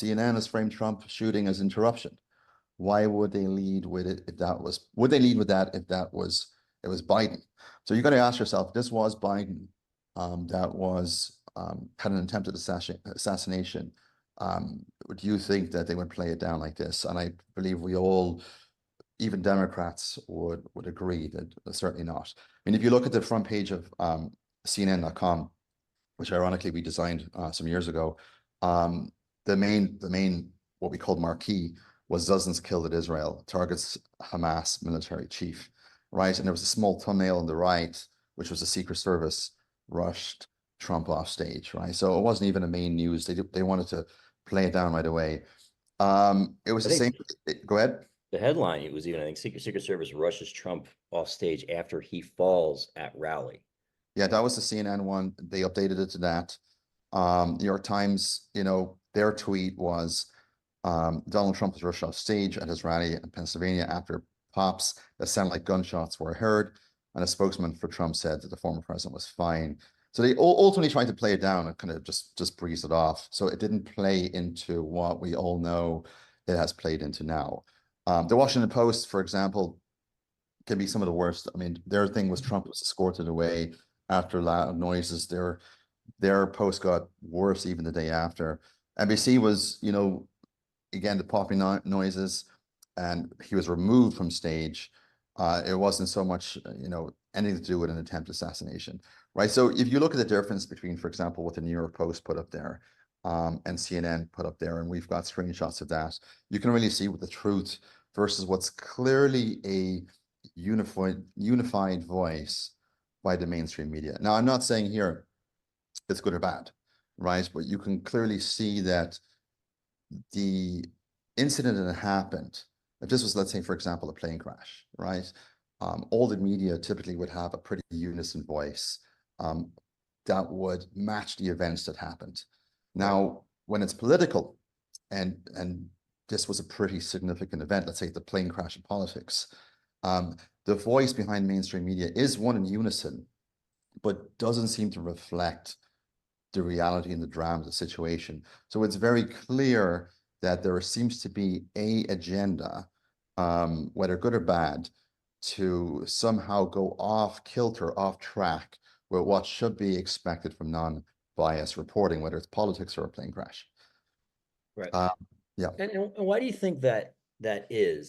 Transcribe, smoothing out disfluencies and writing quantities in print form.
CNN has framed Trump shooting as interruption. Why would they lead with it if that was, would they lead with that if that was, it was Biden? So you got to ask yourself, if this was Biden, that was, had an attempted assassination, do you think that they would play it down like this? And I believe we all, even Democrats would agree that certainly not. I mean, if you look at the front page of CNN.com, which ironically we designed some years ago, the main what we called marquee was dozens killed at Israel, targets Hamas military chief, right? And there was a small thumbnail on the right, which was the Secret Service rushed Trump off stage, right? So it wasn't even a main news. They wanted to play it down right away. It was I the same. think Go ahead. the headline, it was even, I think, Secret Service rushes Trump off stage after he falls at rally. Yeah, that was the CNN one. They updated it to that. New York Times, their tweet was Donald Trump was rushed off stage at his rally in Pennsylvania after pops that sounded like gunshots were heard, and a spokesman for Trump said that the former president was fine. So they ultimately tried to play it down and kind of just breeze it off. So it didn't play into what we all know it has played into now. The Washington Post, for example, can be some of the worst. I mean, their thing was Trump was escorted away after loud noises. Their post got worse even the day after. NBC was, again, the popping noises, and he was removed from stage. It wasn't so much, anything to do with an attempted assassination, right? So if you look at the difference between, for example, what the New York Post put up there, and CNN put up there, and we've got screenshots of that, you can really see what the truth versus what's clearly a unified voice by the mainstream media. Now, I'm not saying here it's good or bad, right? But you can clearly see that the incident that happened, if this was, let's say, for example, a plane crash, right? All the media typically would have a pretty unison voice that would match the events that happened. Now, when it's political, and this was a pretty significant event, let's say the plane crash in politics, the voice behind mainstream media is one in unison, but doesn't seem to reflect the reality and the drama of the situation. So it's very clear that there seems to be a agenda, whether good or bad, to somehow go off kilter, off track with what should be expected from non-biased reporting, whether it's politics or a plane crash. Right. Uh, yeah. And why do you think that is?